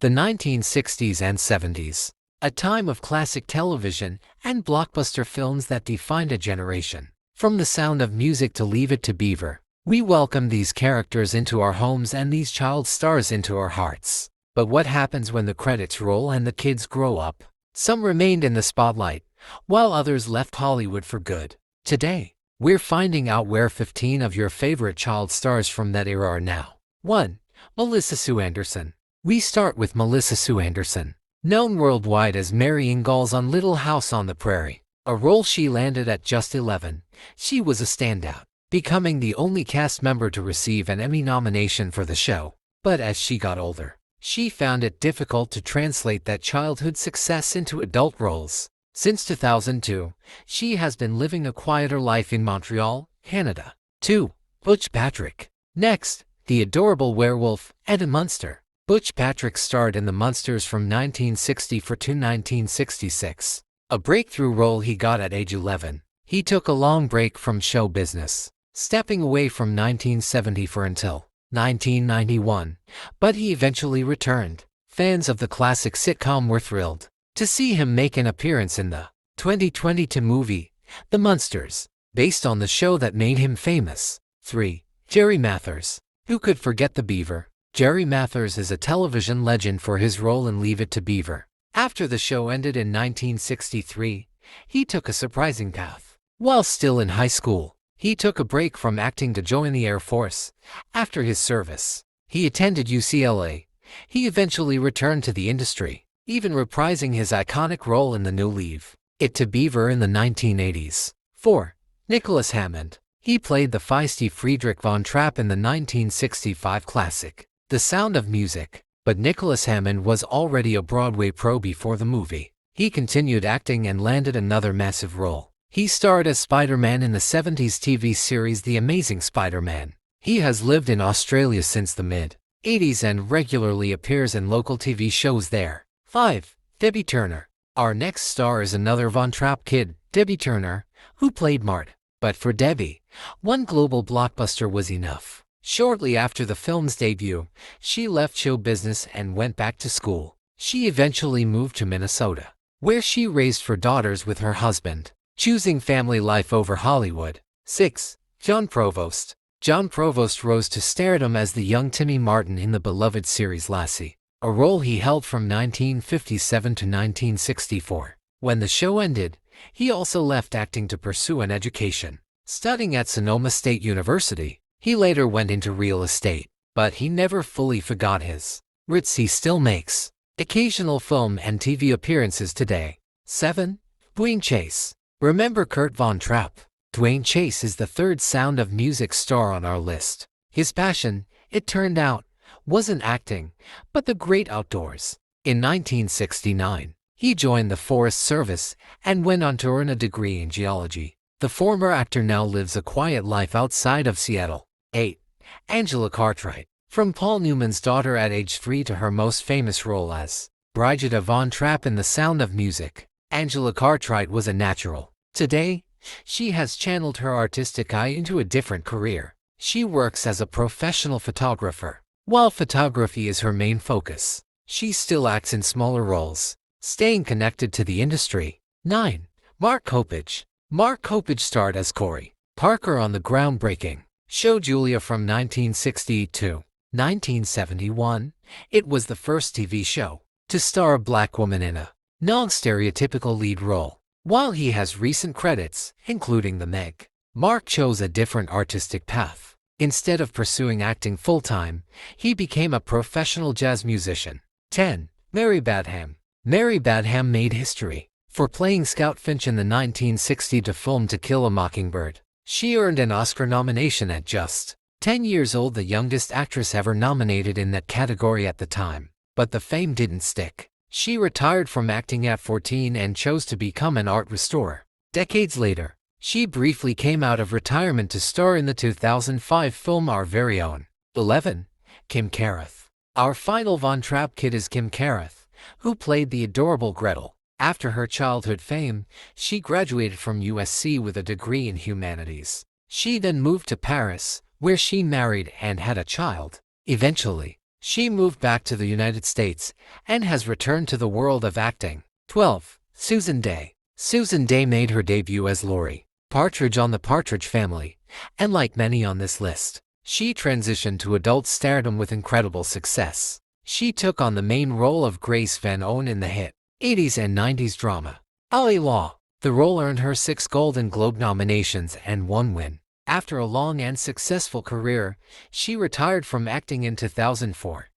The 1960s and 70s, a time of classic television and blockbuster films that defined a generation. From The Sound of Music to Leave It to Beaver, we welcome these characters into our homes and these child stars into our hearts. But what happens when the credits roll and the kids grow up? Some remained in the spotlight, while others left Hollywood for good. Today, we're finding out where 15 of your favorite child stars from that era are now. 1. Melissa Sue Anderson. We start with Melissa Sue Anderson, known worldwide as Mary Ingalls on Little House on the Prairie, a role she landed at just 11. She was a standout, becoming the only cast member to receive an Emmy nomination for the show. But as she got older, she found it difficult to translate that childhood success into adult roles. Since 2002, she has been living a quieter life in Montreal, Canada. 2. Butch Patrick. Next, the adorable werewolf, Eddie Munster. Butch Patrick starred in The Munsters from 1964 to 1966, a breakthrough role he got at age 11. He took a long break from show business, stepping away from 1974 until 1991, but he eventually returned. Fans of the classic sitcom were thrilled to see him make an appearance in the 2022 movie, The Munsters, based on the show that made him famous. 3. Jerry Mathers. Who could forget the Beaver? Jerry Mathers is a television legend for his role in Leave It to Beaver. After the show ended in 1963, he took a surprising path. While still in high school, he took a break from acting to join the Air Force. After his service, he attended UCLA. He eventually returned to the industry, even reprising his iconic role in the new Leave It to Beaver in the 1980s. 4. Nicholas Hammond. He played the feisty Friedrich von Trapp in the 1965 classic, The Sound of Music. But Nicholas Hammond was already a Broadway pro before the movie. He continued acting and landed another massive role. He starred as Spider-Man in the 70s TV series The Amazing Spider-Man. He has lived in Australia since the mid-80s and regularly appears in local TV shows there. 5. Debbie Turner. Our next star is another Von Trapp kid, Debbie Turner, who played Mart. But for Debbie, one global blockbuster was enough. Shortly after the film's debut, she left show business and went back to school. She eventually moved to Minnesota, where she raised 4 daughters with her husband, choosing family life over Hollywood. 6. John Provost. John Provost rose to stardom as the young Timmy Martin in the beloved series Lassie, a role he held from 1957 to 1964. When the show ended, he also left acting to pursue an education, studying at Sonoma State University. He later went into real estate, but he never fully forgot his roots. He still makes occasional film and TV appearances today. 7. Dwayne Chase. Remember Kurt Von Trapp? Dwayne Chase is the 3rd Sound of Music star on our list. His passion, it turned out, wasn't acting, but the great outdoors. In 1969, he joined the Forest Service and went on to earn a degree in geology. The former actor now lives a quiet life outside of Seattle. 8. Angela Cartwright. From Paul Newman's daughter at age 3 to her most famous role as Brigida Von Trapp in The Sound of Music, Angela Cartwright was a natural. Today, she has channeled her artistic eye into a different career. She works as a professional photographer. While photography is her main focus, she still acts in smaller roles, staying connected to the industry. 9. Mark Kopich. Mark Kopich starred as Corey Parker on the groundbreaking show Julia from 1960 to 1971. It was the first TV show to star a black woman in a non-stereotypical lead role. While he has recent credits, including The Meg, Mark chose a different artistic path. Instead of pursuing acting full-time, he became a professional jazz musician. 10. Mary Badham. Mary Badham made history for playing Scout Finch in the 1960 film To Kill a Mockingbird. She earned an Oscar nomination at just 10 years old, the youngest actress ever nominated in that category at the time. But the fame didn't stick. She retired from acting at 14 and chose to become an art restorer. Decades later, she briefly came out of retirement to star in the 2005 film Our Very Own. 11. Kim Carruth. Our final Von Trapp kid is Kim Carruth, who played the adorable Gretel. After her childhood fame, she graduated from USC with a degree in humanities. She then moved to Paris, where she married and had a child. Eventually, She moved back to the United States and has returned to the world of acting. 12. Susan Dey. Susan Dey made her debut as Laurie Partridge on The Partridge Family, and like many on this list, she transitioned to adult stardom with incredible success. She took on the main role of Grace Van Owen in the hit 80s and 90s drama Ali Law. The role earned her 6 Golden Globe nominations and 1 win. After a long and successful career, she retired from acting in 2004.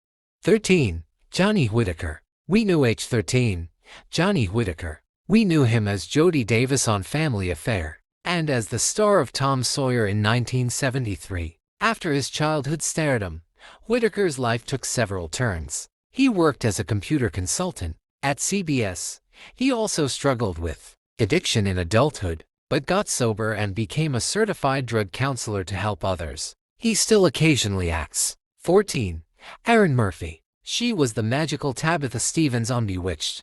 13. Johnny Whitaker. We knew age 13. Johnny Whitaker. We knew him as Jody Davis on Family Affair, and as the star of Tom Sawyer in 1973. After his childhood stardom, Whitaker's life took several turns. He worked as a computer consultant at CBS. He also struggled with addiction in adulthood, but got sober and became a certified drug counselor to help others. He still occasionally acts. 14. Erin Murphy. She was the magical Tabitha Stevens on Bewitched.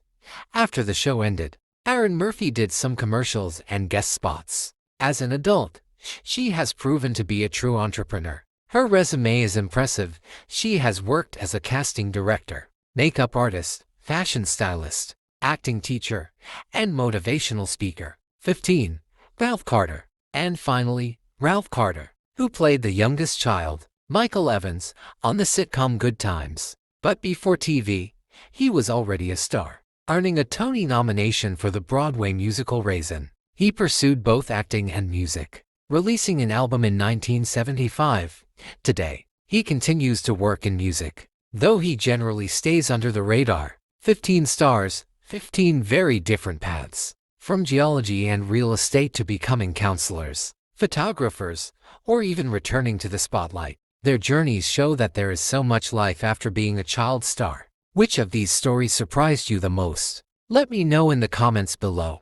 After the show ended, Erin Murphy did some commercials and guest spots. As an adult, she has proven to be a true entrepreneur. Her resume is impressive. She has worked as a casting director, makeup artist, fashion stylist, acting teacher, and motivational speaker. 15. Ralph Carter. And finally, Ralph Carter, who played the youngest child, Michael Evans, on the sitcom Good Times. But before TV, he was already a star, earning a Tony nomination for the Broadway musical Raisin. He pursued both acting and music, releasing an album in 1975. Today, he continues to work in music, though he generally stays under the radar. 15 stars, 15 very different paths, from geology and real estate to becoming counselors, photographers, or even returning to the spotlight. Their journeys show that there is so much life after being a child star. Which of these stories surprised you the most? Let me know in the comments below.